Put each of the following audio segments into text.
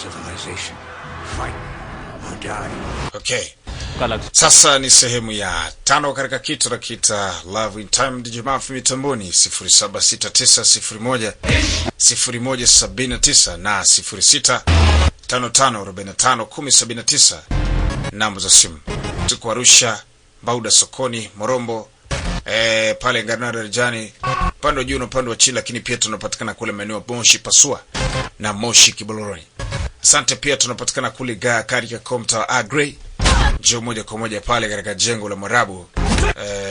civilization. Fight or die. Okay. Sasa ni sehemu ya 5 katika kitu na kita Love in Time Digimafu mitamboni 0769010179 na 0655451079 namba za simu. Tuko Arusha, Bauda sokoni, Morombo, pale Nganara Rejani, pande juu na pande wa chini, lakini pia tunapatikana kule maeneo Moshi Pasua na Moshi Kiboloroni. Asante, pia tunapatikana kule katika Komta Agrey. Njoo moja kwa moja pale katika jengo la Mwarabu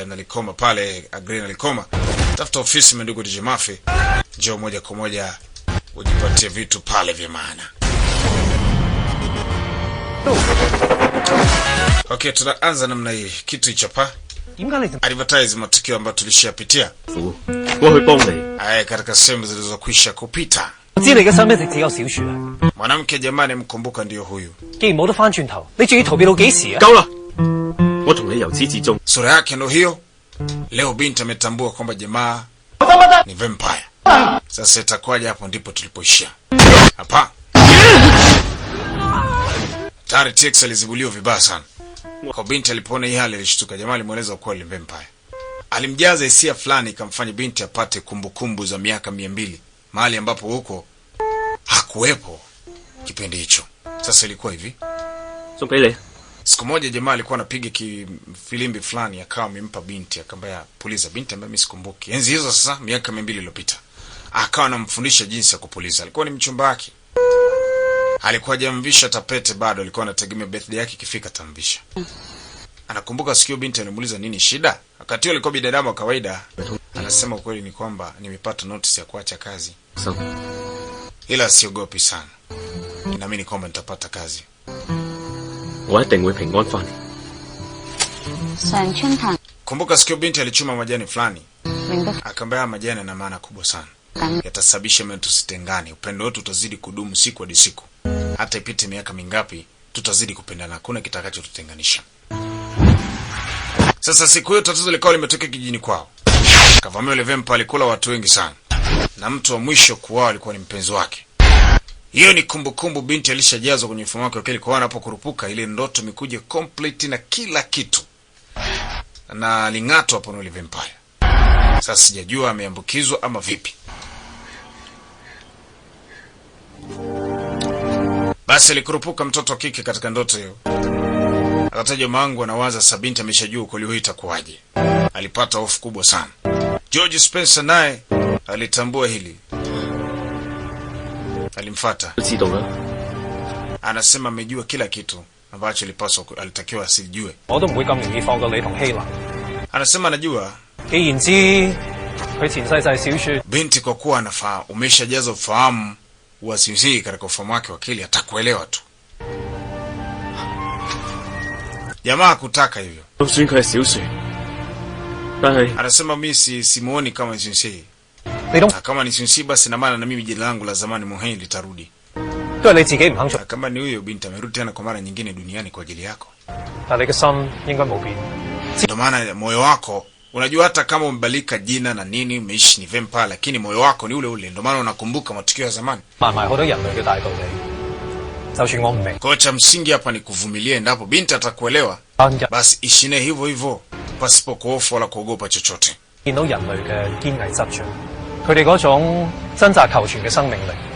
na Likoma pale Agrey na Likoma. Tafuta ofisi Mendugu DJ Mafi. Njoo moja kwa moja ujipatie vitu pale vya maana. Okay, tunaanza namna hii. Kitu hicho hapa. Advertise matukio ambayo tulishapitia. Katika sehemu zilizokwisha kupita. Mwanamke jamani mkumbuka ndio huyu. Sura yake ndio hiyo. Leo binti ametambua kwamba jamaa ni vampire. Sasa itakuwaje? Hapo ndipo tulipoishia. Hapa Tari Tix alizibuliwa vibaya sana. Kwa binti alipoona hii hali alishtuka. Jamaa alimueleza kuwa ni vampire. Alimjaza hisia fulani ikamfanya binti apate kumbukumbu za miaka 200, mahali ambapo huko hakuwepo kipindi hicho. Sasa ilikuwa hivi. Siku moja jamaa alikuwa anapiga filimbi fulani, akawa amempa binti, akamwambia puliza. Binti ambaye mimi sikumbuki. Enzi hizo sasa miaka 200 iliyopita. Akawa anamfundisha jinsi ya kupuliza. Alikuwa ni mchumba wake. Alikuwa hajamvisha tapete bado, alikuwa anategemea birthday yake ikifika tamvisha. Anakumbuka sikio binti alimuuliza nini shida? Wakati alikuwa binadamu wa kawaida. Anasema ukweli ni kwamba nimepata notice ya kuacha kazi. Ila siogopi sana. Ninaamini kwamba nitapata kazi. Kumbuka sikio binti alichuma majani fulani. Akamwambia majani yana maana kubwa sana. Yatasababisha mimi tusitengane. Upendo wetu utazidi kudumu siku hadi siku. Hata ipite miaka mingapi tutazidi kupendana. Hakuna kitakacho tutenganisha. Sasa siku hiyo tatizo likawa limetokea kijijini kwao. Kavamia ile vampire alikula watu wengi sana. Na mtu wa mwisho kuwao alikuwa ni mpenzi wake. Hiyo ni kumbukumbu binti alishajazwa kwenye mfumo wake wakati kwa anapokurupuka ile ndoto imekuja complete na kila kitu. Na alingato hapo na ile vampire. Sasa sijajua ameambukizwa ama vipi. Basi alikurupuka mtoto wa kike katika ndoto hiyo. Akataja mangu anawaza Sabinti ameshajua ukweli huu itakuwaje. Alipata hofu kubwa sana. George Spencer naye alitambua hili. Alimfuata. Anasema amejua kila kitu ambacho alitakiwa asijue. Anasema anajua. Binti kwa kuwa anafahamu, umeshajaza ufahamu wa sisi katika ufahamu wake wa akili, atakuelewa tu. Jamaa kutaka hivyo. Anasema mimi simuoni kama sisi. Kama ni sisi basi na maana na mimi jina langu la zamani Muhei litarudi. Kama ni huyo binti amerudi tena kwa mara nyingine duniani kwa ajili yako. Ndio maana moyo wako unajua hata kama umebadilika jina na nini, umeishi ni vampire, lakini moyo wako ni ule ule. Ndio maana unakumbuka matukio ya zamani. Kocha msingi hapa ni kuvumilia. Endapo binti atakuelewa, basi ishine hivyo hivyo pasipo kuhofu wala kuogopa chochote.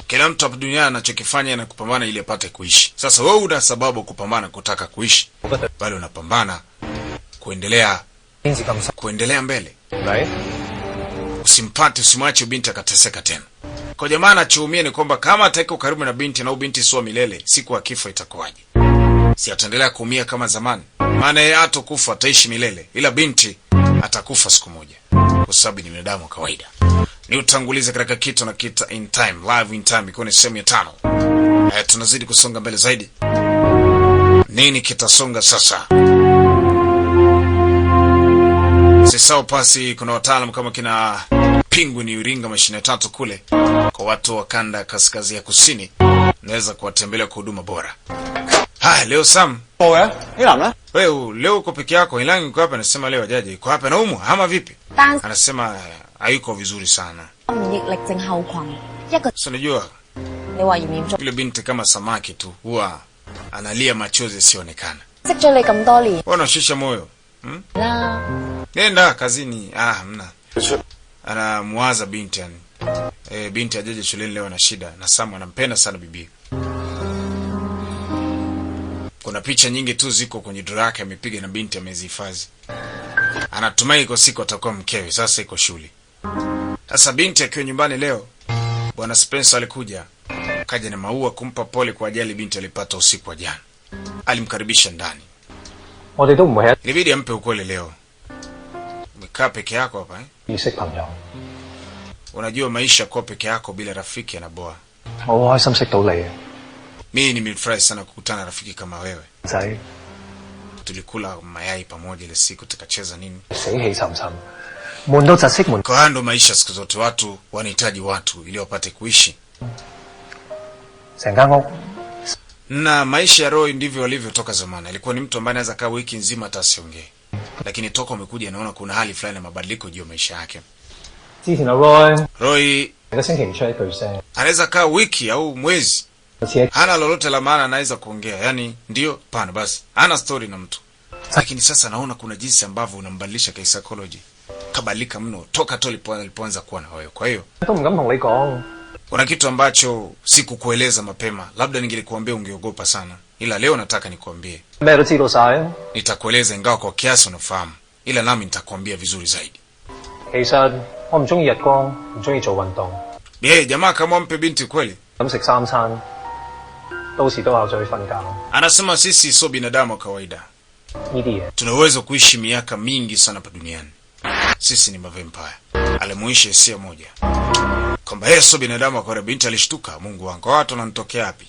Kila mtu hapa duniani anachokifanya na kupambana ili apate kuishi. Sasa wewe una sababu kupambana kutaka kuishi, bali unapambana kuendelea mbele. Usimwache binti akateseka tena. Kwa jamaa anachoumia ni kwamba kama ataiko karibu na binti na binti sio milele, siku akifa itakuwaje? Si ataendelea kuumia kama zamani? Maana yeye hatakufa, ataishi milele, ila binti atakufa siku moja. Kwa sababu ni binadamu kawaida. Ni utangulize katika kitu na kita in time, live in time, iko ni sehemu ya 5. Tunazidi kusonga mbele zaidi. Nini kitasonga sasa? Sisao pasi kuna wataalamu kama kina Penguin Iringa mashine 3 kule. Kwa watu wa kanda kaskazini ya kusini, naweza kuwatembelea kwa huduma bora. Leo Sam. Wewe leo uko peke yako, Ilangi uko hapa, anasema leo ajaje. Uko hapa naumwa ama vipi? Anasema hayuko vizuri sana. Sasa unajua 你話嚴肅。 Yule binti kama samaki tu, huwa analia machozi yasionekana. 識咗你咁多年 Wanashusha moyo. 啦， Nenda kazini. Hamna. Anamwaza binti yani. Binti ajaje shuleni leo na shida na Sam anampenda sana bibi. Kuna picha nyingi tu ziko kwenye drawer yake amepiga na binti amezihifadhi. Anatumai iko siku atakuwa mkewe, sasa iko shule. Sasa binti akiwa nyumbani leo, Bwana Spencer alikuja. Kaja na maua kumpa pole kwa ajali binti alipata usiku wa jana. Alimkaribisha ndani. Ilibidi ampe ukweli leo. Umekaa peke yako hapa eh? Unajua maisha kwa peke yako bila rafiki yanaboa. Mimi nimefurahi sana kukutana rafiki kama wewe. Tulikula mayai pamoja ile siku tukacheza nini. Kwa ndo maisha siku zote, watu wanahitaji watu ili wapate kuishi. Na maisha ya Roy ndivyo walivyotoka zamani. Alikuwa ni mtu ambaye anaweza kaa wiki nzima hata asiongee. Lakini toka umekuja naona kuna hali fulani ya mabadiliko juu ya maisha yake. Roy anaweza kaa wiki au mwezi. Hana lolote la maana anaweza kuongea. Yaani ndio pana basi. Hana story na mtu. Lakini sasa naona kuna jinsi ambavyo unambadilisha kisaikolojia. Kabadilika mno toka tu alipoanza kuwa na wewe. Kwa hiyo kuna kitu ambacho sikukueleza mapema. Labda ningelikuambia ungeogopa sana. Ila leo nataka nikuambie. Nitakueleza ingawa kwa kiasi unafahamu. Ila nami nitakwambia vizuri zaidi. Jamaa kama mpe binti kweli. Anasema sisi sio binadamu wa kawaida. Tunaweza kuishi miaka mingi sana hapa duniani. Sisi ni mavampire. Alimuishi hisia moja. Kwamba yeye sio binadamu wa kawaida. Binti alishtuka, Mungu wangu, watu wananitokea wapi?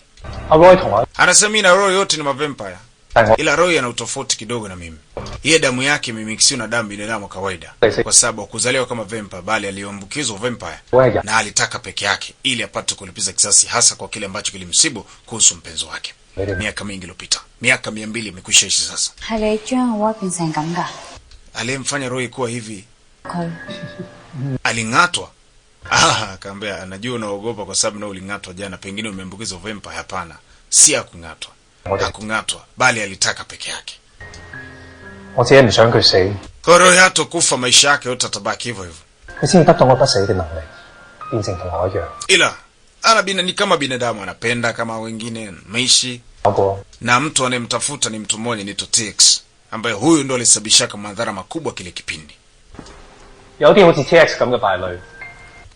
Anasema mimi na Roy yote ni mavampire. Ila Roy ana utofauti kidogo na mimi. Yeye damu yake imemixiwa na damu binadamu wa kawaida. Kwa sababu kuzaliwa kama vampire bali aliambukizwa vampire na alitaka peke yake ili apate kulipiza kisasi hasa kwa kile ambacho kilimsibu kuhusu mpenzi wake. Miaka mingi iliyopita. Miaka 200 imekwisha ishi sasa. Aliyemfanya Roy kuwa hivi. Aling'atwa. Akaambia anajua unaogopa kwa sababu na uling'atwa jana, pengine umeambukizwa vampire. Hapana. Si hakung'atwa. Hakung'atwa bali alitaka peke yake. Kwa Roy hato kufa, maisha yake yote atabaki hivyo hivyo. Ila ni kama binadamu, anapenda kama wengine maishi. Na mtu anayemtafuta ni mtu mmoja ni Tx, ambaye huyu ndo alisababisha madhara makubwa kile kipindi.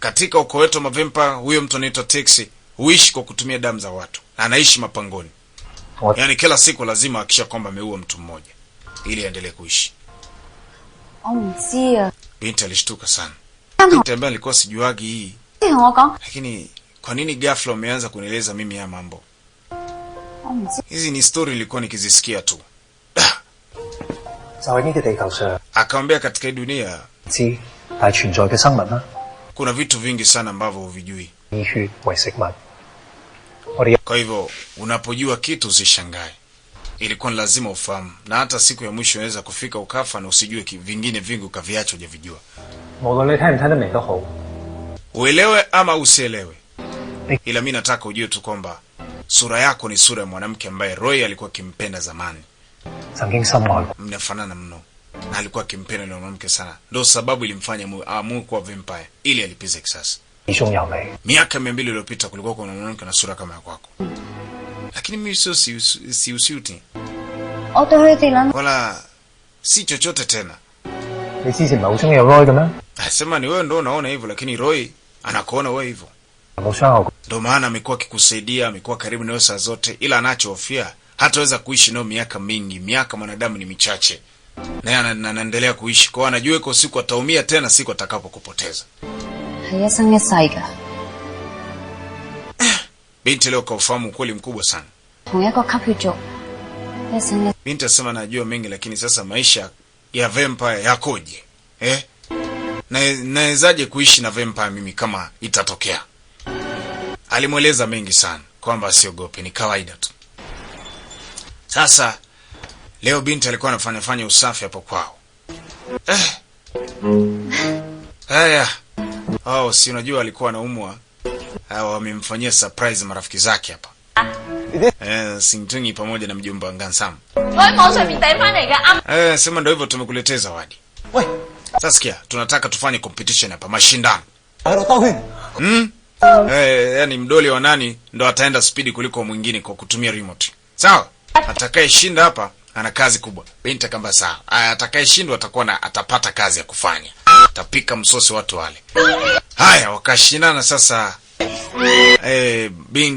Katika ukoo wetu mavampa, huyo mtu anaitwa Tx huishi kwa kutumia damu za watu. Na anaishi mapangoni. Yaani kila siku lazima akisha kwamba ameua mtu mmoja ili aendelee kuishi. Binti alishtuka sana. Binti ambaye alikuwa sijuagi hii. Lakini kwa nini ghafla umeanza kunieleza mimi haya mambo? Hizi ni story nilikuwa nikizisikia tu. Akamwambia katika dunia kuna vitu vingi sana ambavyo huvijui. Kwa hivyo unapojua kitu usishangae. Ilikuwa ni lazima ufahamu. Na hata siku ya mwisho unaweza kufika ukafa na usijue vingine vingi ukaviacha hujavijua. Uelewe ama usielewe. Ila mimi nataka ujue tu kwamba sura yako ni sura ya mwanamke ambaye Roy alikuwa akimpenda zamani. Mnafanana mno. Na alikuwa akimpenda yule mwanamke sana. Ndio sababu ilimfanya aamue kuwa vampire ili alipize kisasi. Miaka 200 iliyopita kulikuwa kuna mwanamke na sura kama ya kwako. Lakini mimi sio si usiuti. Wala si chochote tena. Sema ni wewe ndio unaona hivyo, lakini Roy anakuona wewe hivyo. Ndio maana amekuwa akikusaidia, amekuwa karibu na wewe saa zote, ila anachohofia hataweza kuishi nao miaka mingi. Miaka mwanadamu ni michache. Na yeye anaendelea kuishi. Kwa anajua iko siku ataumia tena, siku atakapokupoteza. Binti leo kaufahamu ukweli mkubwa sana. Binti asema najua mengi, lakini sasa maisha ya vampire yakoje? Nawezaje kuishi na vampire mimi kama itatokea? Alimweleza mengi sana kwamba asiogope, ni kawaida tu. Sasa leo binti alikuwa anafanya usafi hapo kwao. Haya. Si unajua alikuwa anaumwa. wamemfanyia surprise marafiki zake hapa. Singtungi pamoja na mjomba Ngansam. Sema ndio hivyo tumekuletea zawadi. Sasa sikia, tunataka tufanye competition hapa, mashindano. Yani mdoli wa nani ndo ataenda speed kuliko mwingine kwa kutumia remote. Sawa? Atakayeshinda hapa ana kazi kubwa. Binti akamba sawa. Atakayeshindwa atakuwa atapata kazi ya kufanya. Atapika msosi watu wale. Haya, wakashindana sasa.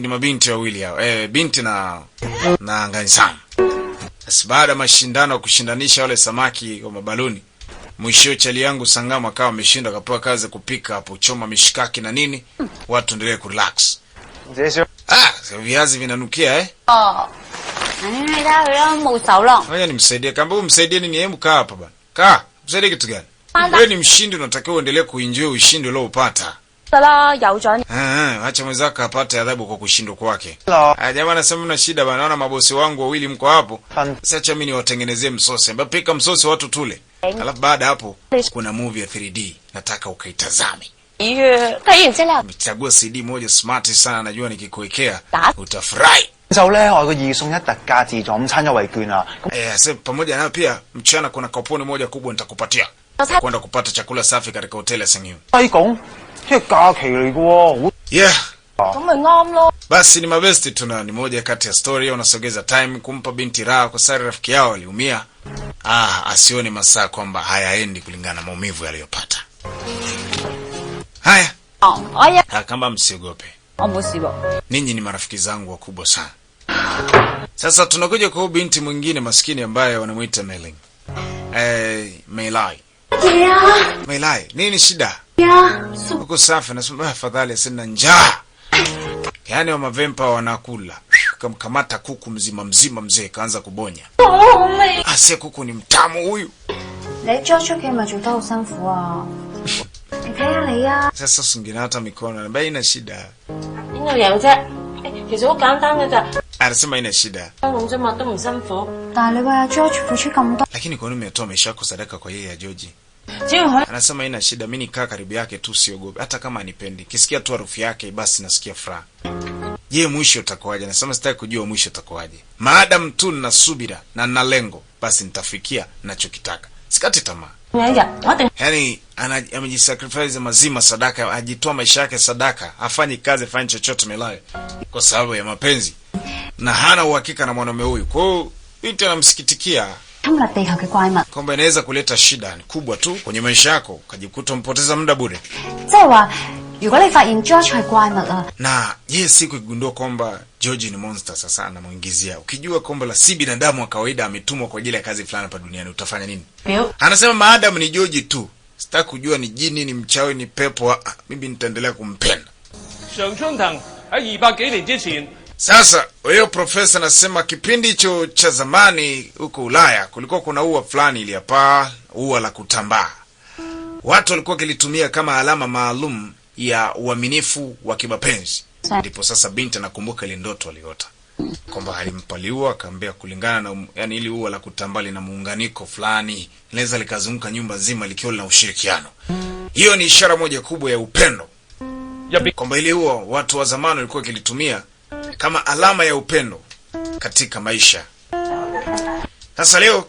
Mabinti wawili hao. Binti na Ngansam. Sasa baada ya mashindano ya kushindanisha wale samaki wa mabaluni, mwisho chali yangu Sangama akawa ameshinda, akapewa kazi ya kupika hapo, choma mishikaki na nini, watu endelee kurelax. Viazi vinanukia Ngoja nimsaidie. Kamba umsaidie nini? Hebu kaa hapa bana. Kaa. Msaidie kitu gani? Wewe ni mshindi, unatakiwa uendelee kuenjoy ushindi uliopata. Acha mwenzako apate adhabu kwa kushindwa kwake. Jamaa anasema mna shida bana, naona mabosi wangu wawili mko hapo. Sasa acha mimi niwatengenezee msosi. Mbapika msosi watu tule. Alafu baada hapo kuna movie ya 3D. Nataka ukaitazame. Chagua CD moja smart sana, najua nikikuwekea utafurahi. Sasa pamoja na pia mchana kuna koponi moja kubwa nitakupatia. Kwenda kupata chakula safi katika hoteli ya Sengyu. Basi ni mabesti tuna ni moja kati ya story unasogeza time kumpa binti raha kwa sababu rafiki yao aliumia. Asione masaa kwamba hayaendi kulingana na maumivu aliyopata. Haya. Kamba msiogope. Ninyi ni marafiki zangu wakubwa sana. Sasa tunakuja kwa binti mwingine maskini ambaye wanamuita Meling. Meilai. Meilai, nini shida? Uko safi, nasema afadhali sina njaa. Yaani wa mavempa wanakula. Kamkamata kuku mzima mzee kaanza kubonya. Ase kuku ni mtamu huyu. Sasa singina hata mikono na baina shida. Anasema ina shida. Lakini kwa nini umetoa maisha yako sadaka kwa yeye ya George? Anasema ina shida, mimi nikaa karibu yake tu siogope. Hata kama anipendi, kisikia tu harufu yake basi nasikia furaha. Je, mwisho utakuwaje? Anasema sitaki kujua mwisho utakuwaje. Maadamu tu nina subira na nina lengo, basi nitafikia ninachokitaka. Sikati tamaa. Yaani amejisacrifice mazima sadaka, ajitoa maisha yake sadaka, afanye kazi, afanye chochote Melai kwa sababu ya mapenzi. Na hana uhakika na mwanaume huyu. Kwa hiyo binti anamsikitikia kwamba inaweza kuleta shida kubwa tu kwenye maisha yako, ukajikuta mpoteza muda bure. Na je, siku ikigundua kwamba George ni monster sasa anamuingizia. Ukijua kwamba la si binadamu wa kawaida ametumwa kwa ajili ya kazi fulani hapa duniani, utafanya nini? Anasema maadamu ni George tu, sitaki kujua ni jini, ni mchawi, ni pepo, mimi nitaendelea kumpenda. Sasa huyo profesa anasema kipindi hicho cha zamani huko Ulaya kulikuwa kuna ua fulani ile hapa, ua la kutambaa. Watu walikuwa kilitumia kama alama maalum ya uaminifu wa kimapenzi. Ndipo sasa binti anakumbuka ile ndoto aliota. Kwamba alimpaliwa akaambia kulingana na yani ili ua la kutambaa lina muunganiko fulani, inaweza likazunguka nyumba nzima likiwa na ushirikiano. Hiyo ni ishara moja kubwa ya upendo. Kwamba ile ua watu wa zamani walikuwa kilitumia kama alama ya upendo katika maisha. Sasa leo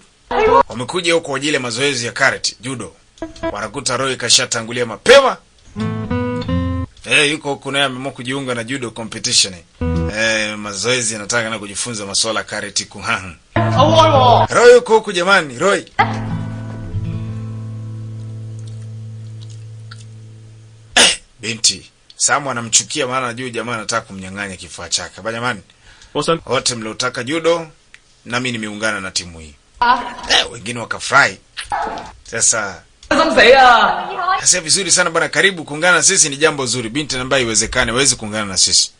wamekuja huko kwa ajili ya mazoezi ya karate, judo. Wanakuta Roy kashatangulia mapema. Yuko huko naye ameamua kujiunga na judo competition. Mazoezi anataka na kujifunza masuala karate kuhang. Roy yuko huko jamani, Roy. Binti Samu anamchukia maana anajua jamaa anataka kumnyang'anya kifaa chake. Ba jamani, wote mliotaka judo na mimi nimeungana na timu hii. Wengine wakafurahi. Sasa vizuri sana bwana, karibu kuungana na sisi, ni jambo zuri. Binti ambaye iwezekane waweze kuungana na sisi.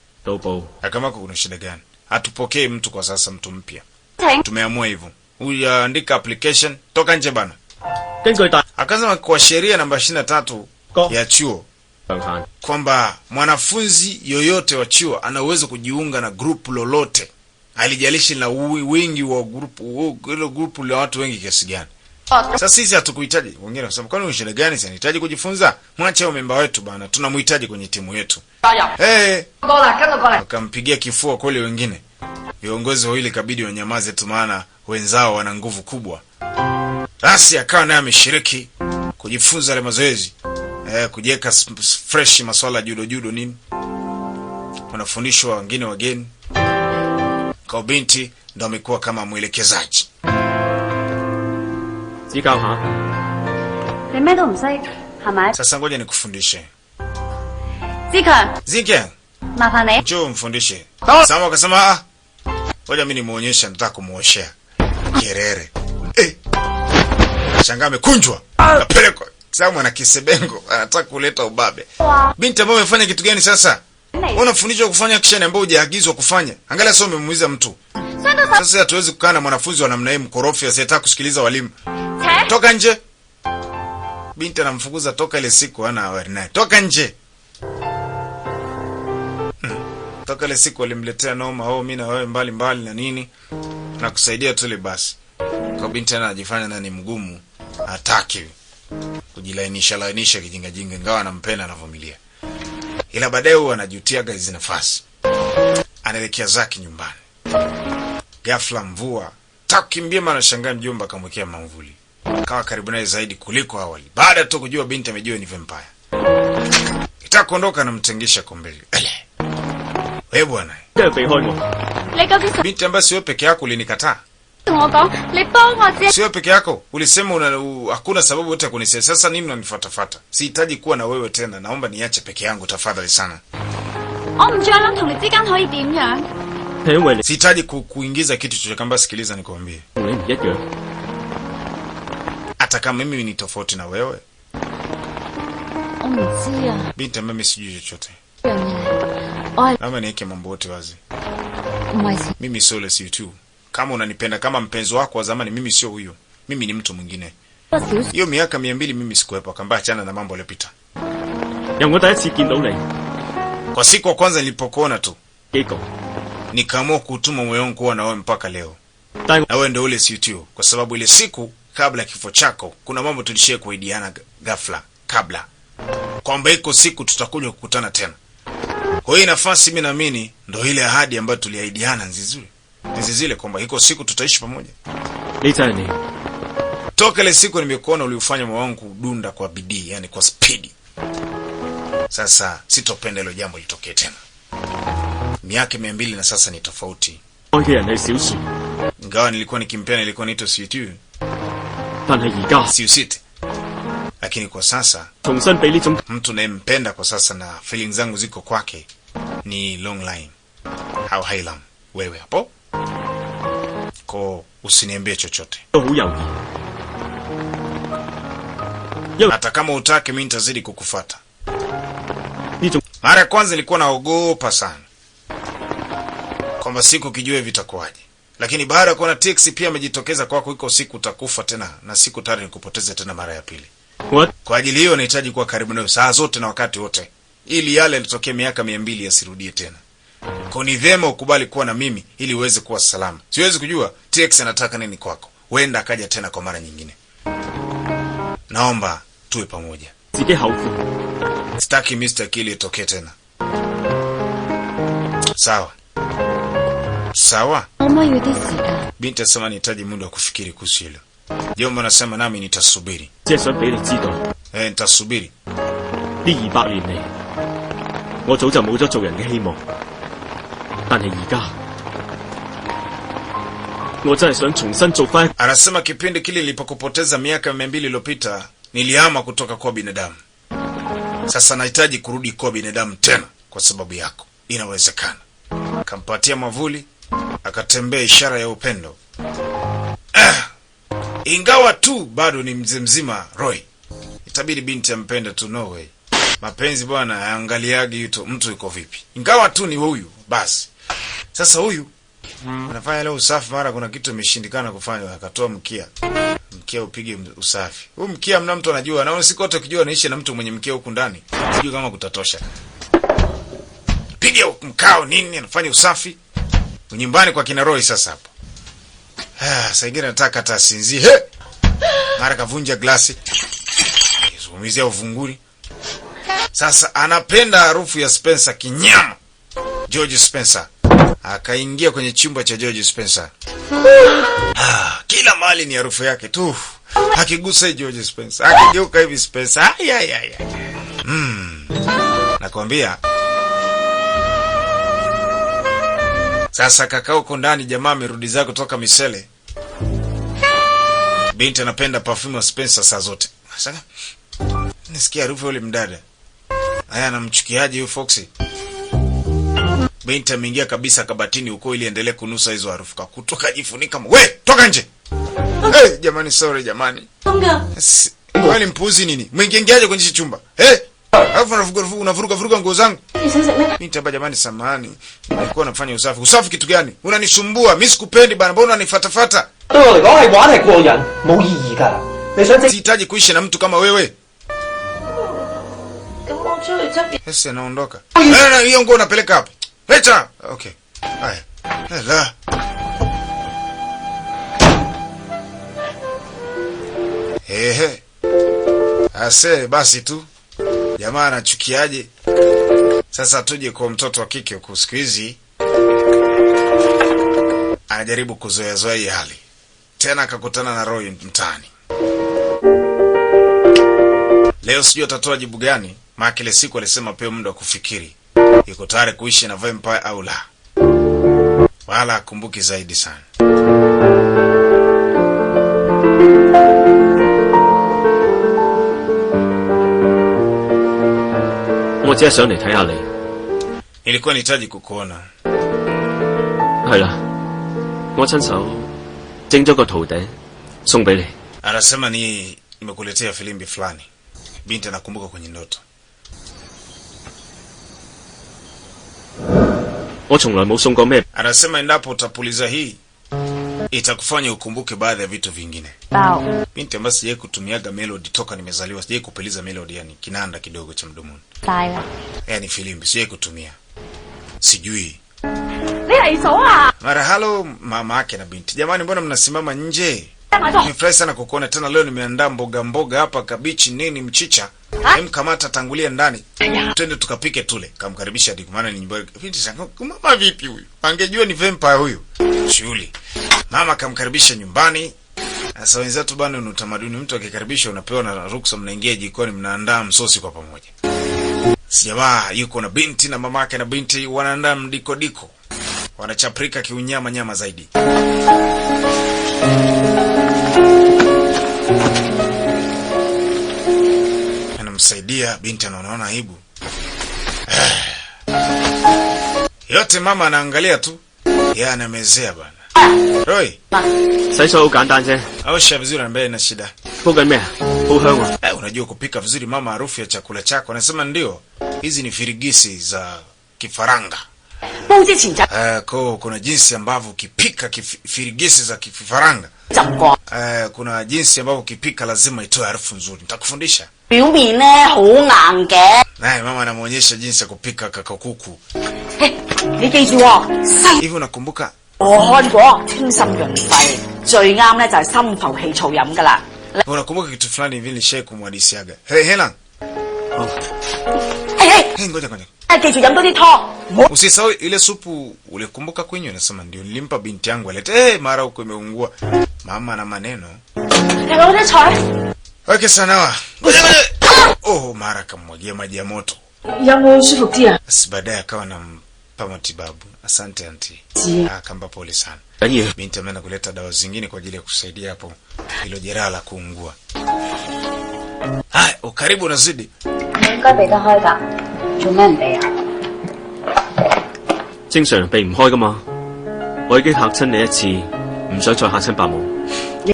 Kama kuna shida gani? Hatupokee mtu kwa sasa, mtu mpya. Tumeamua hivyo. Uyaandika application toka nje bana. Akasema kwa sheria namba 23 ya chuo kwamba mwanafunzi yoyote wa chuo ana uwezo kujiunga na group lolote. Halijalishi na wingi wa group, ile group la watu wengi kiasi gani. Sasa sisi hatukuhitaji. Wengine wanasema kwani una shida gani? Sinahitaji kujifunza. Mwache huyo memba wetu bana. Tunamhitaji kwenye timu yetu. Eh. Wakampigia kifua kweli wengine. Viongozi wawili kabidi wanyamaze tu maana wenzao wana nguvu kubwa. Basi akawa naye ameshiriki kujifunza ile mazoezi. Kujiweka fresh masuala judo nini. Wanafundishwa wengine wageni. Kwa binti ndo amekuwa kama mwelekezaji. Sasa ngoja nikufundishe. Zika. Njoo mfundishe. Sama akasema ngoja mimi nimuonyeshe, nataka kumuoshea. Kerere. Shangaa amekunjwa. Kapelekwa. Sama na kisebengo anataka kuleta ubabe. Binti ambaye amefanya kitu gani sasa? Unafundishwa kufanya action ambayo hujaagizwa kufanya. Angalia sio umemuuliza mtu. Sasa hatuwezi kukaa na mwanafunzi wa namna hii mkorofi asiyetaka kusikiliza walimu. Toka nje. Binti anamfukuza toka ile siku hana habari naye. Toka nje. Toka ile siku alimletea noma, mimi na wewe mbali na nini? Na kusaidia tu ile basi. Kwa binti anajifanya nani mgumu, hataki kujilainisha kijinga ingawa anampenda na familia. Ila baadaye huwa anajutia hizo nafasi. Anaelekea zake nyumbani. Ghafla mvua takimbia, mara shangaa mjomba akamwekea mamvuli. Kawa karibu naye zaidi kuliko awali. Baada tu kujua binti amejua ni vampire. Kitaka kuondoka na mtengisha kombeli. Wewe bwana. Binti ambaye sio peke yako ulinikataa. Sio peke yako. Ulisema hakuna sababu yote ya kunisema. Sasa nini unanifuatafuata? Sihitaji kuwa na wewe tena. Naomba niache peke yangu tafadhali sana. Sihitaji kuingiza kitu chochote. Kamba sikiliza nikwambie. Hata kama mimi ni tofauti na wewe. Binti mimi sijui chochote. Kama niweke mambo yote wazi. Mimi sio le si tu. Kama unanipenda kama mpenzi wako wa zamani, mimi sio huyo. Mimi ni mtu mwingine. Hiyo miaka 200 mimi sikuepo, kamba achana na mambo yaliyopita. Kwa siku ya kwanza nilipokuona tu, nikaamua kutuma moyo wangu kuwa na wewe mpaka leo. Na wewe ndio ule si tu, kwa sababu ile siku kabla kifo chako kuna mambo tulishia kuidiana ghafla kabla. Kwamba iko siku tutakuja kukutana tena. Kwa hiyo nafasi mimi naamini ndio ile ahadi ambayo tuliahidiana nzi zile kwamba iko siku tutaishi pamoja. Toka ile siku nimekuona uliufanya moyo wangu dunda kwa bidii, yani kwa speed. Sasa sitopenda hilo jambo litokee tena. Miaka 200 na sasa ni tofauti. Ingawa nilikuwa nikimpenda, nilikuwa naitwa Situ. Siusite. Lakini kwa sasa mtu nayempenda kwa sasa na feelings zangu ziko kwake ni Long Line au Hailam. Wewe hapo ko usiniambie chochote. Hata kama utake mimi nitazidi kukufuata. Mara kwanza nilikuwa naogopa sana kwamba siku kijue vitakuwaje. Lakini baada ya kuona Tix pia amejitokeza kwako, iko siku utakufa tena na siku tayari nikupoteze tena mara ya pili. What? Kwa ajili hiyo nahitaji kuwa karibu nawe saa zote na wakati wote, ili yale yalitokea miaka 200 yasirudie tena. Kwa ni vyema ukubali kuwa na mimi ili uweze kuwa salama. Siwezi kujua Tix anataka nini kwako. Wenda akaja tena kwa mara nyingine. Naomba tuwe pamoja. Sitaki Mr. Kili itokee tena. Sawa. Sawa. Binti asema nihitaji muda wa kufikiri kuhusu hilo. Jomba nasema nami nitasubiri. Nitasubiri. Anasema kipindi kile nilipokupoteza miaka 200 iliyopita nilihama kutoka kwa binadamu. Sasa nahitaji kurudi kwa binadamu tena kwa sababu yako. Inawezekana. Kampatia mavuli, akatembea ishara ya upendo. Ingawa tu bado ni mzima Roy. Itabidi binti ampende tu, no way. Mapenzi bwana haangaliagi mtu yuko vipi. Ingawa tu ni huyu basi. Sasa huyu anafanya leo usafi, mara kuna kitu imeshindikana kufanya, akatoa mkia. Mkia upige usafi. Huyu mkia mna mtu anajua, na siku wote ukijua naishi na mtu mwenye mkia huku ndani. Sijui kama kutatosha. Piga mkao nini, anafanya usafi. Nyumbani kwa kina Roy sasa hapo. Sasa ingine nataka atasinzie. mara kavunja glasi, zungumzia uvunguri. Sasa anapenda harufu ya Spencer kinyama. George Spencer akaingia kwenye chumba cha George Spencer. Kila mahali ni harufu yake tu. Akigusa George Spencer, akigeuka hivi Spencer. Nakwambia. Sasa kakao uko ndani, jamaa amerudi zake kutoka misele. Binti anapenda perfume ya Spencer saa zote. Sasa nisikia harufu yule mdada. Haya, anamchukiaje huyo Foxy? Binti ameingia kabisa kabatini huko ili endelee kunusa hizo harufu. Kutoka jifunika. We, toka nje. Hey, jamani sorry jamani. Wewe mpuzi nini? Mwingiaje kwenye chumba? Alafu unavuruga nguo zangu. Binti hapa jamani samahani. Nilikuwa nafanya usafi. Usafi kitu gani? Unanisumbua. Mimi sikupendi bana. Mbona unanifuatafuata? Sihitaji kuishi na mtu kama wewe. Sasa naondoka. Hiyo nguo unapeleka wapi? Leta. Okay. Haya. Hela. Ase basi tu. Jamaa anachukiaje? Sasa tuje kwa mtoto wa kike huko siku hizi. Anajaribu kuzoea hii hali. Tena akakutana na Roy mtaani. Leo sijui atatoa jibu gani, maana kile siku alisema pewe muda wa kufikiri. Yuko tayari kuishi na vampire au la. Wala akumbuki zaidi sana. Nilikuwa nihitaji kukuona. Anasema nimekuletea filimbi fulani. Binti anakumbuka kwenye ndoto. Anasema endapo utapuliza hii itakufanya ukumbuke baadhi ya vitu vingine. Binti ambaye sijai kutumiaga melody toka nimezaliwa, sijai kupeliza melody, yani kinanda kidogo cha mdomoni. Yani filimbi sijai kutumia. Sijui. Mara halo mama yake na binti. Jamani mbona mnasimama nje? Nimefurahi sana kukuona tena leo, nimeandaa mboga hapa, kabichi nini mchicha. Kamata tangulia ndani. Twende tukapike tule. Kamkaribisha hadi maana ni nyumba. Binti sasa mama vipi huyu? Angejua ni vampire huyu. Shughuli. Mama kamkaribisha nyumbani. Sasa wenzetu bwana, ni utamaduni, mtu akikaribisha unapewa na ruksa, mnaingia jikoni mnaandaa msosi kwa pamoja. Sijamaa yuko na binti na mamake na binti wanaandaa mdiko. Wanachaprika kiunyama nyama zaidi. Anamsaidia binti, anaona aibu. Yote mama anaangalia tu. Yeye anamezea bwana. Roy. Osha vizuri ambaye ina shida. Unajua kupika vizuri mama, harufu ya chakula chako. Anasema ndio. Hizi ni firigisi za kifaranga. Kuna jinsi ambavyo ukipika firigisi za kifaranga. Kuna jinsi ambavyo ukipika lazima itoe harufu nzuri. Nitakufundisha. Naye mama anamuonyesha jinsi ya kupika kakakuku. Hivi unakumbuka? Unakumbuka kitu fulani hivi nilishaye kumwadisiaga. Hela. Ngoja. Usisahau ile supu ulikumbuka kunywa, nasema ndio nilimpa binti yangu alete. Mara huko imeungua. Mama na maneno. Okay sana. Ngoja. Mara kamwagia maji ya moto. Baadaye akawa nampa matibabu. Asante auntie. Kamba pole sana. Binti ameenda kuleta dawa zingine kwa ajili ya kusaidia hapo hilo jeraha la kuungua. Ukaribu unazidi.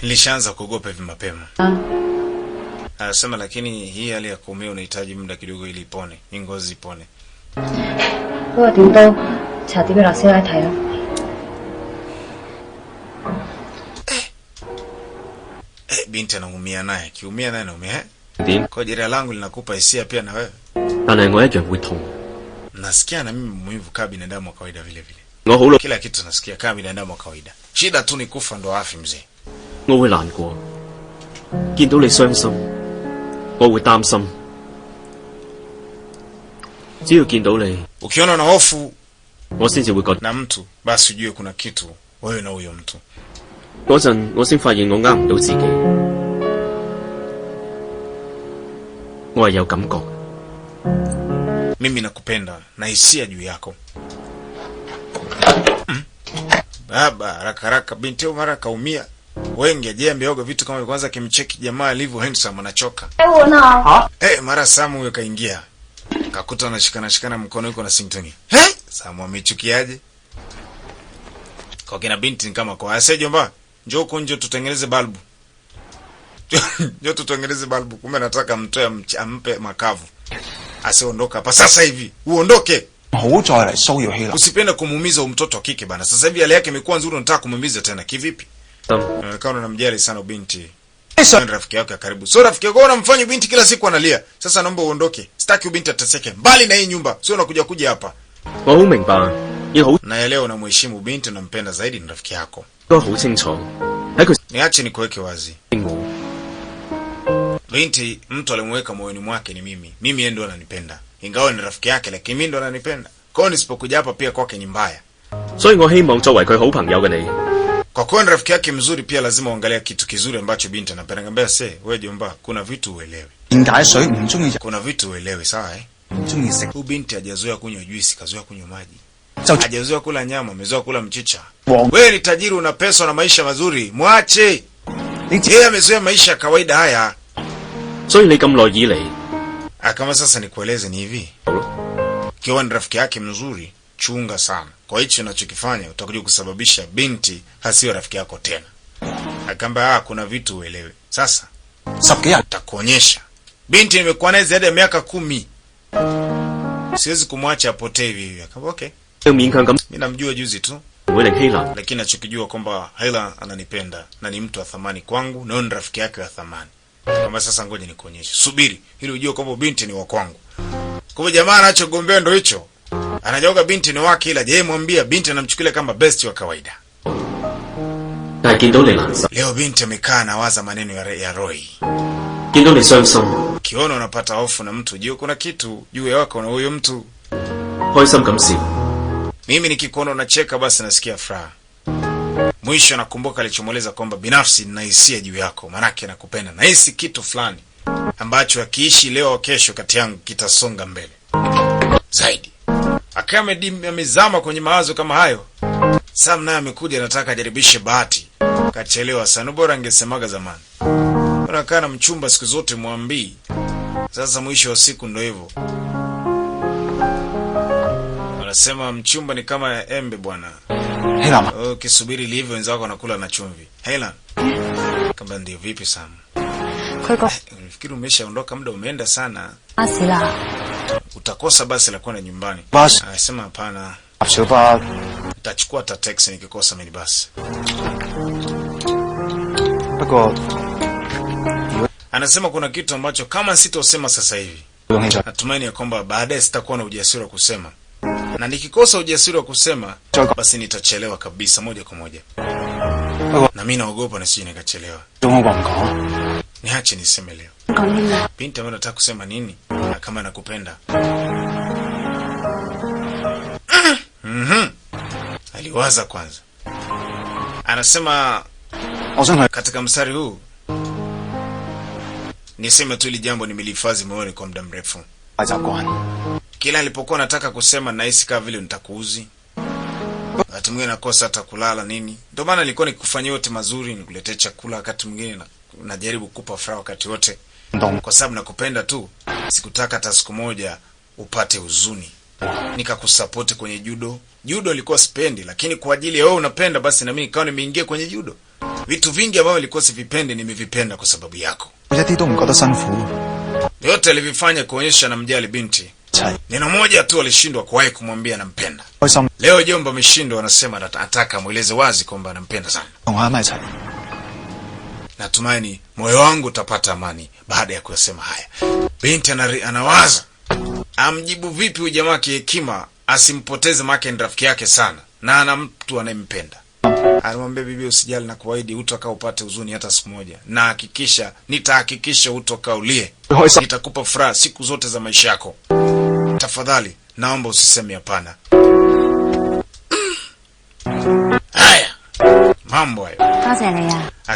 Nilishaanza kuogopa hivi mapema. Anasema lakini hii hali ya kuumia unahitaji muda kidogo ili ipone, ngozi ipone. Binti anaumia naye, kiumia naye anaumia. Kwa jeraha langu linakupa hisia pia na wewe. Nasikia na mimi mwivu kama binadamu wa kawaida vile vile. Kila kitu nasikia kama binadamu wa kawaida. Shida tu ni kufa ndo afi mzee. 見到你傷心，我會擔心。只要見到你， Ukiona na hofu 我先至會覺得 na mtu, basi ujue kuna kitu wewe na huyo mtu. 嗰陣我先發現我呃唔到自己，我係有感覺。 Mimi nakupenda na hisia juu yako. Baba, haraka binti mara kaumia. Wengi ajembe oga vitu kama kwanza kimcheki jamaa alivyo handsome anachoka. Mara Samu huyo kaingia. Kakuta anashikana mkono yuko na singtoni. Samu amechukiaje? Kwa kina binti kama kwa ase jomba, njoo huko nje tutengeneze balbu. Njoo tutengeneze balbu. Kumbe nataka mtoe ampe makavu. Asiondoka hapa sasa hivi. Uondoke. Usipenda kumuumiza mtoto wa kike bana. Sasa hivi hali yake imekuwa nzuri, unataka kumuumiza tena kivipi? Unaonekana unamjali sana binti. Sio rafiki yako ya karibu. Sio rafiki yako, unamfanya binti kila siku analia. Sasa naomba uondoke. Sitaki binti ateseke. Mbali na hii nyumba. Sio unakuja hapa. Naelewa unamheshimu binti, unampenda zaidi ni rafiki yako. Niache nikuweke wazi. Binti mtu alimweka moyoni mwake ni mimi. Mimi yeye ndo ananipenda. Ingawa ni rafiki yake lakini mimi ndo ananipenda. Kwa hiyo nisipokuja hapa pia kwake ni mbaya. Kwa kuwa ni rafiki yake mzuri pia lazima uangalie kitu kizuri ambacho binti anapenda. Ngambia wewe jomba, kuna vitu uelewe. Kuna vitu uelewe, sawa eh? Huyu binti hajazoea kunywa juisi, kazoea kunywa maji. Hajazoea kula nyama, amezoea kula mchicha. Wewe ni tajiri, una pesa na maisha mazuri, mwache. Yeye amezoea maisha ya kawaida haya. Kama sasa nikueleze ni hivi. Kiwa ni rafiki yake mzuri, chunga sana. Kwa hicho unachokifanya utakuja kusababisha binti hasiwe rafiki yako tena. Akamba kuna vitu uelewe. Sasa utakuonyesha. Binti nimekuwa naye zaidi ya miaka 10. Siwezi kumwacha apotee hivi. Akamba okay. Mimi namjua juzi tu. Lakini nachokijua kwamba Hela ananipenda na ni mtu wa thamani kwangu na ni rafiki yake wa thamani. Kama sasa ngoja nikuonyeshe. Subiri ili ujue kwamba binti ni wa kwangu. Kwa jamaa anachogombea ndo hicho. Anajoga binti ni wake ila je mwambia binti anamchukulia kama best wa kawaida. Leo binti amekaa na waza maneno ya Roy. Kiona unapata hofu na mtu juu kuna kitu juu ya wako na huyo mtu. Mimi nikikuona unacheka basi nasikia furaha. Mwisho nakumbuka alichomweleza kwamba binafsi nina hisia juu yako, manake nakupenda. Na hisi kitu fulani ambacho akiishi leo au kesho kati yangu kitasonga mbele zaidi. Akame amezama kwenye mawazo kama hayo. Sam naye amekuja anataka ajaribishe bahati. Kachelewa sana, bora angesemaga zamani. Unakaa na mchumba siku zote mwambii. Sasa mwisho wa siku ndio hivyo. Anasema mchumba ni kama embe bwana. Ukisubiri livyo wenzako wanakula na chumvi. Hela. Kama ndio vipi Sam? Nafikiri umeshaondoka, muda umeenda sana. Utakosa basi la kwenda nyumbani. Anasema hapana. Nitachukua hata taxi nikikosa minibus. Anasema kuna kitu ambacho kama sitosema sasa hivi, natumaini ya kwamba baadaye sitakuwa na ujasiri wa kusema. Na nikikosa ujasiri wa kusema, basi nitachelewa kabisa moja kwa moja. Na mimi naogopa nisije nikachelewa. Niache niseme leo. Binti anataka kusema nini? Na kama nakupenda. Aliwaza kwanza. Anasema katika mstari huu niseme tu ile jambo nimelihifadhi moyoni kwa muda mrefu. Kila nilipokuwa nataka kusema nahisi kama vile nitakuuzi. Wakati mwingine nakosa hata kulala nini. Ndio maana nilikuwa nikufanyia yote mazuri, nikuletee chakula wakati mwingine najaribu kukupa furaha wakati wote. Kwa sababu nakupenda tu. Sikutaka hata siku moja upate huzuni. Nikakusupport kwenye judo. Judo nilikuwa sipendi, lakini kwa ajili ya wewe unapenda basi na mimi nikawa nimeingia kwenye judo. Vitu vingi ambavyo nilikuwa sivipendi nimevipenda kwa sababu yako. Yote alivifanya kuonyesha namjali binti. Neno moja tu alishindwa kuwahi kumwambia nampenda. Leo jomba ameshindwa, anasema anataka mueleze wazi kwamba anampenda sana. Natumaini moyo wangu utapata amani baada ya kusema haya. Binti anawaza amjibu vipi huyu jamaa kihekima asimpoteze make rafiki yake sana na ana mtu anayempenda. Anamwambia bibi, usijali na kuahidi utakaa upate huzuni hata siku moja. Na hakikisha, nitahakikisha utakaa ulie. Nitakupa furaha siku zote za maisha yako. Tafadhali, naomba usiseme hapana. Haya. Mambo hayo.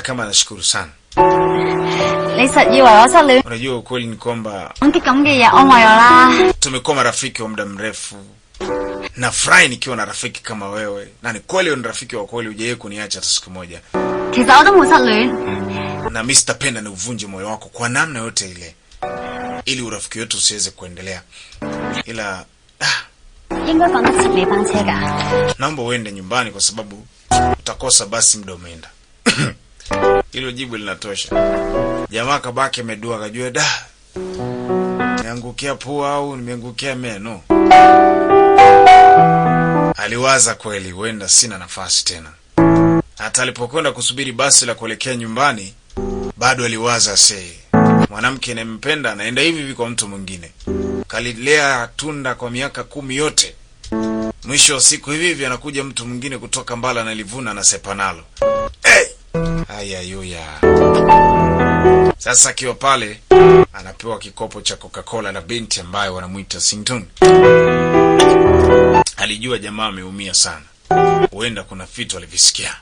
Kama nashukuru sana. Unajua ukweli ni kwamba tumekuwa marafiki wa muda mrefu. Nafurahi nikiwa na rafiki kama wewe. Na ni kweli ni rafiki wa kweli, hujawahi kuniacha hata siku moja. Na mimi sitapenda ni uvunje moyo wako kwa namna yote ile, ili urafiki wetu usiweze kuendelea. Ila naomba uende nyumbani kwa sababu utakosa basi muda umeenda. Hilo jibu linatosha. Jamaa kabaki amedua, akajua niangukia pua au nimeangukia meno. Aliwaza kweli, huenda sina nafasi tena. Hata alipokwenda kusubiri basi la kuelekea nyumbani, bado aliwaza mwanamke anayempenda anaenda hivi kwa mtu mwingine. Kalilea tunda kwa miaka 10 yote. Mwisho wa siku hivi anakuja mtu mwingine kutoka mbala na livuna na sepa nalo. Haya yoya. Sasa akiwa pale anapewa kikopo cha Coca-Cola na binti ambaye wanamuita Sington. Alijua jamaa ameumia sana. Huenda kuna vitu alivisikia.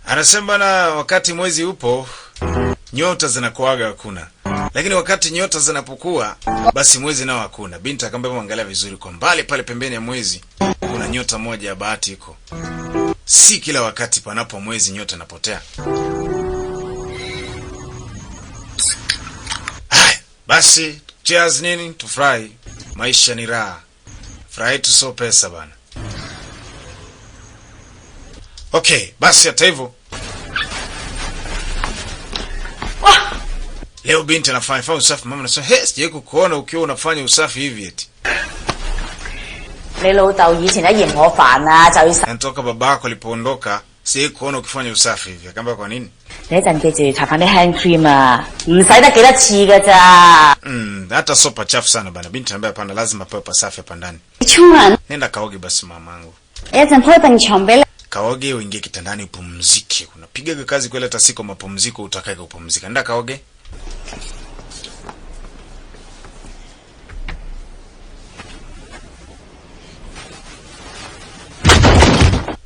Anasema na wakati mwezi upo, nyota zinakuaga hakuna. Lakini wakati nyota zinapokuwa, basi mwezi nao hakuna. Binti akamwambia angalia vizuri, kwa mbali pale pembeni ya mwezi kuna nyota moja ya bahati iko. Si kila wakati panapo mwezi nyota inapotea. Basi cheers nini, tufurahi. Maisha ni raha. Furahi tu, so pesa bana. Okay, basi hata hivyo leo binti anafanya usafi. Mama anasema, sijawahi kukuona ukiwa unafanya usafi hivi eti. Anatoka babako alipoondoka, sijawahi kuona ukifanya usafi hivi. Akamwambia kwa nini? Hata sopa chafu sana bana. Binti anambia hapana, lazima pawe pasafi hapa ndani. Nenda kaoge basi mamangu. Kaoge uingie kitandani upumzike. Unapiga kazi kweli hata siku mapumziko utakaye kupumzika. Nenda kaoge.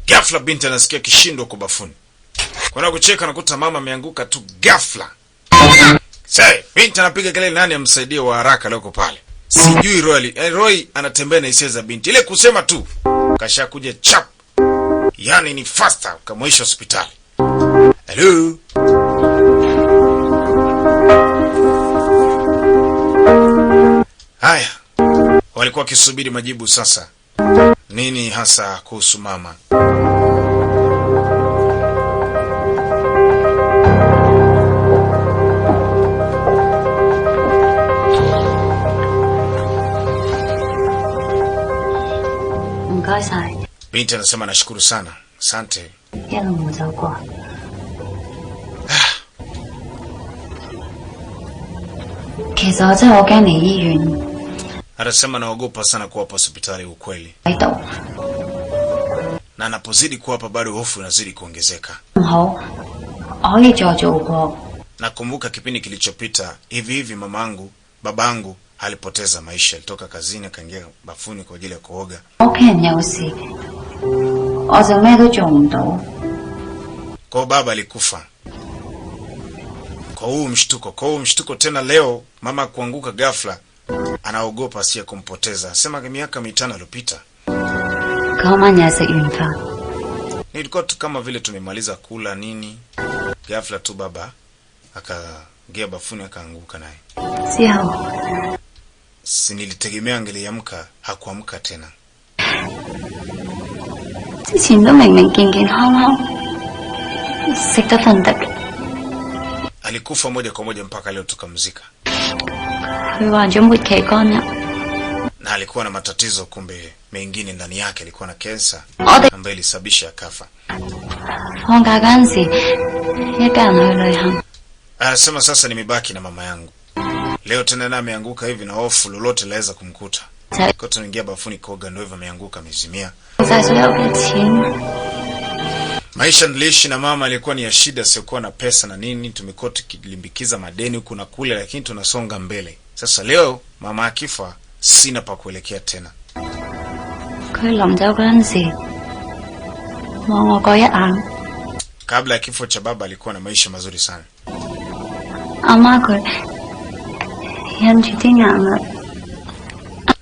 Ghafla binti anasikia kishindo kwa bafuni. Kuna kucheka nakuta mama ameanguka tu ghafla. Binti anapiga kelele, nani amsaidie wa haraka leo pale. Sijui Roy anatembea na hisia za binti. Ile kusema tu kashakuja chap. Yani ni faster kamwisha hospitali. Hello. Haya. Walikuwa wakisubiri majibu sasa. Nini hasa kuhusu mama? Binti anasema nashukuru sana. Asante. Anasema naogopa sana kuwa hapa hospitali ukweli. Na anapozidi kuwa hapa bado hofu inazidi kuongezeka. Nakumbuka kipindi kilichopita hivi mamangu, babangu alipoteza maisha. Alitoka kazini akaingia bafuni kwa ajili ya kuoga. Kwa baba alikufa. Kwa huu mshtuko tena leo mama kuanguka ghafla, anaogopa asiye kumpoteza. Sema miaka 5 iliyopita. Nilikuwa tu kama vile tumemaliza kula nini, ghafla tu baba akaingia bafuni akaanguka naye. Nilitegemea angeliamka, hakuamka tena. Alikufa moja kwa moja mpaka leo tukamzika. Na alikuwa na matatizo kumbe mengine ndani yake, alikuwa na kansa ambayo ilisababisha akafa. Anasema sasa nimebaki na mama yangu. Leo tena na ameanguka hivi na hofu lolote laweza kumkuta. Sasa Kwa tunaingia bafuni kuoga ndio hivyo ameanguka amezimia. Maisha niliishi na mama alikuwa ni ya shida, siokuwa na pesa na nini, tumekuwa tukilimbikiza madeni huku na kule, lakini tunasonga mbele. Sasa leo mama akifa sina pa kuelekea tena. Kabla ya kifo cha baba alikuwa na maisha mazuri sana.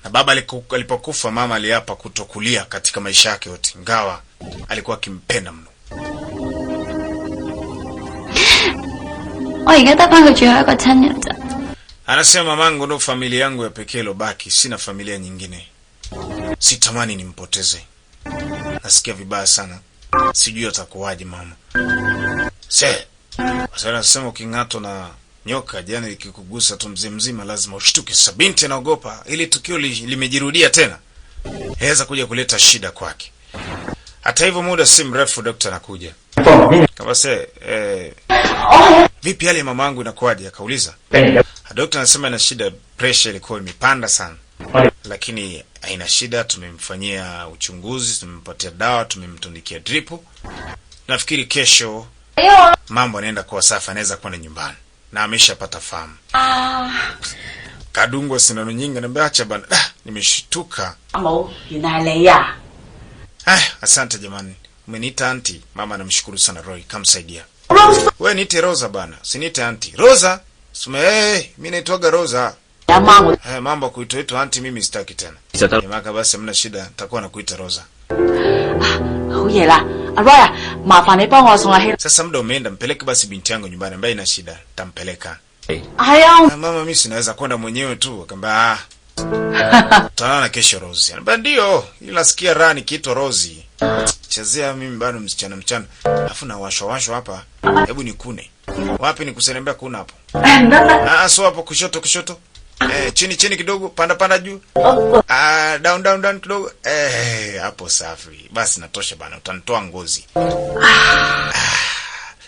Na baba alipokufa mama aliapa kutokulia katika maisha yake yote, ingawa alikuwa akimpenda mno. Anasema mamangu ndo familia yangu ya pekee ilobaki, sina familia nyingine. Sitamani nimpoteze. Nasikia vibaya sana. Sijui atakuwaje mama. Sasa nasema uking'atwa na nyoka jana ikikugusa tu mzima lazima ushtuke. Sasa binti anaogopa ili tukio limejirudia tena. Haweza kuja kuleta shida kwake. Hata hivyo muda si mrefu daktari anakuja. Kama vipi hali ya mamangu inakuwaje? Akauliza. Daktari anasema ina shida, pressure ilikuwa imepanda sana. Lakini haina shida, tumemfanyia uchunguzi, tumempatia dawa, tumemtundikia drip. Nafikiri kesho mambo yanaenda kuwa safi, anaweza kwenda nyumbani. Na ameshapata fahamu. Kadungwa sindano nyingi na acha bana. Nimeshtuka. Asante jamani. Umeniita auntie. Mama anamshukuru sana Roy, kamsaidia. Wewe niite Rosa bana. Usiniite auntie. Rosa? Mimi naitwaga Rosa. Mambo kuitwa auntie mimi sitaki tena. Maka basi mna shida, nitakuwa nakuita Rosa. Sasa muda umeenda, mpeleke basi binti yangu nyumbani ambaye ina shida, tampeleka. Mama mimi sinaweza kwenda mwenyewe tu, akamba tutaona kesho Rosie. Anambia ndio, ila nasikia raha nikiitwa Rosie. Chezea mimi bado mchana. Alafu na washo hapa. Hebu nikune. Wapi nikusenembea kuna hapo? So hapo kushoto. Chini kidogo, panda juu. Down kidogo. Hapo safi. Basi natosha bana, utanitoa ngozi.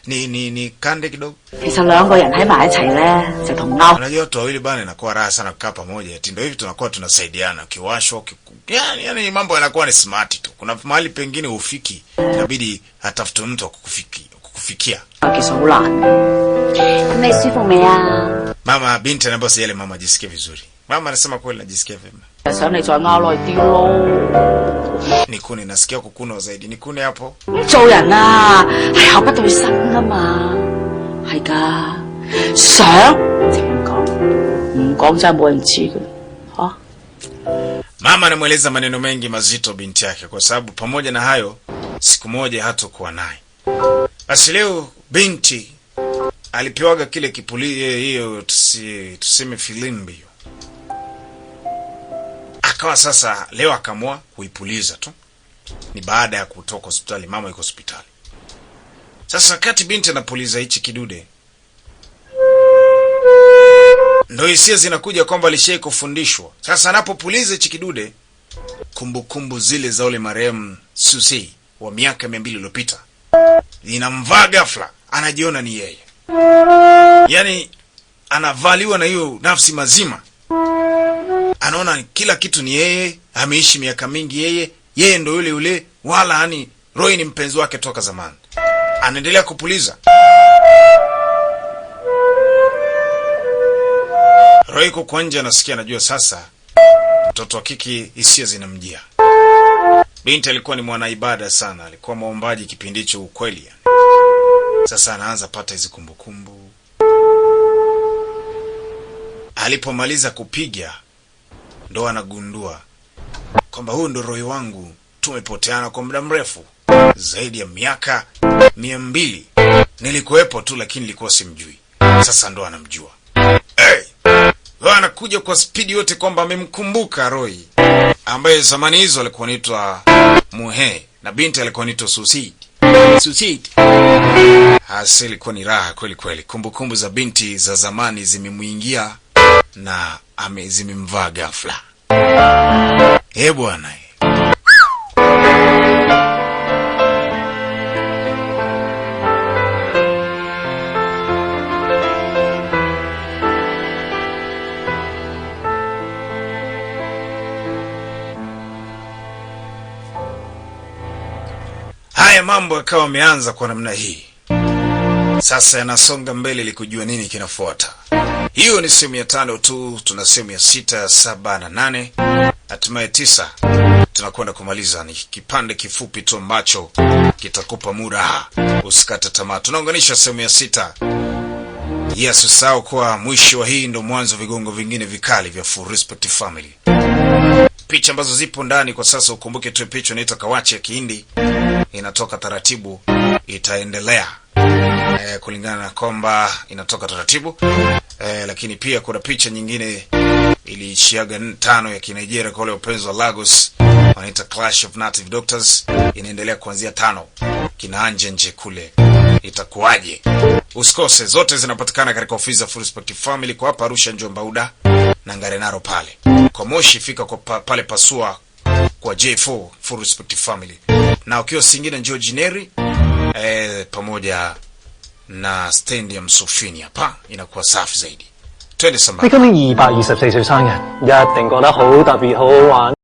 Ni kande kidogo. Unajua watu wawili bana inakuwa raha sana kukaa pamoja. Ndio hivi tunakuwa tunasaidiana. Kiwashwa yani mambo yanakuwa ni smart tu. Kuna mahali pengine ufiki, inabidi atafute mtu kukufikia. Mama binti anaomba yale mama jisikie vizuri. Mama anasema kweli najisikia vyema. Nikune, nasikia kukuna zaidi. Nikune hapo. Mama anamueleza maneno mengi mazito binti yake, kwa sababu pamoja na hayo siku moja hatakuwa naye. Basi leo binti alipewaga kile kipuli hiyo tuseme filimbi. Akawa sasa leo akamua kuipuliza tu. Ni baada ya kutoka hospitali, mama yuko hospitali. Sasa wakati binti anapuliza hichi kidude, ndio hisia zinakuja kwamba alishai kufundishwa. Sasa anapopuliza hichi kidude, kumbukumbu zile za ule marehemu Susi wa miaka 200 iliyopita inamvaa ghafla, anajiona ni yeye. Yaani anavaliwa na hiyo nafsi mazima. Anaona kila kitu ni yeye, ameishi miaka mingi yeye ndio yule, wala yani Roy ni mpenzi wake toka zamani. Anaendelea kupuliza. Roy kwa nje anasikia, anajua sasa mtoto wa kiki hisia zinamjia. Binti alikuwa ni mwanaibada sana, alikuwa maombaji kipindi hicho ukweli yani. Sasa anaanza pata hizo kumbukumbu. Alipomaliza kupiga ndo anagundua kwamba huyu ndo Roy wangu, tumepoteana kwa muda mrefu zaidi ya miaka 200. Nilikuwepo tu lakini nilikuwa simjui. Sasa ndo anamjua. Anakuja kwa spidi yote kwamba amemkumbuka Roy ambaye zamani hizo alikuwa anaitwa Muhe na binti alikuwa anaitwa Suicide. Asili ilikuwa ni raha kweli. Kumbukumbu za binti za zamani zimemuingia na zimemvaa ghafla. Bwana. Haya mambo yakawa yameanza kwa namna hii. Sasa yanasonga mbele ili kujua nini kinafuata. Hiyo ni sehemu ya 5 tu, tuna sehemu ya 6, 7 na 8. Hatimaye 9 tunakwenda kumaliza. Ni kipande kifupi tu ambacho kitakupa muda usikate tamaa. Tunaunganisha sehemu ya 6. Yes, usahau kwa mwisho wa hii ndo mwanzo vigongo vingine vikali vya Full Respect Family. Picha ambazo zipo ndani kwa sasa, ukumbuke tu picha inaitwa Kawachi ya Kihindi, inatoka taratibu, itaendelea kulingana na kwamba inatoka taratibu. Lakini pia kuna picha nyingine iliishiaga 5 ya Kinigeria kwa wale wapenzi wa Lagos, wanaita Clash of Native Doctors, inaendelea kuanzia 5 kinaanja nje kule. Itakuwaje? Usikose, zote zinapatikana katika ofisi za Full Respect Family kwa hapa Arusha, Njomba Uda na Ngarenaro pale. Kwa Moshi fika kwa pale Pasua kwa J4 Full Respect Family. Na ukiwa Singida njoo Jineri pamoja na stand ya Msufini hapa, inakuwa safi zaidi. Twende sambamba. 你今年224歲生日，一定覺得好特別好好玩。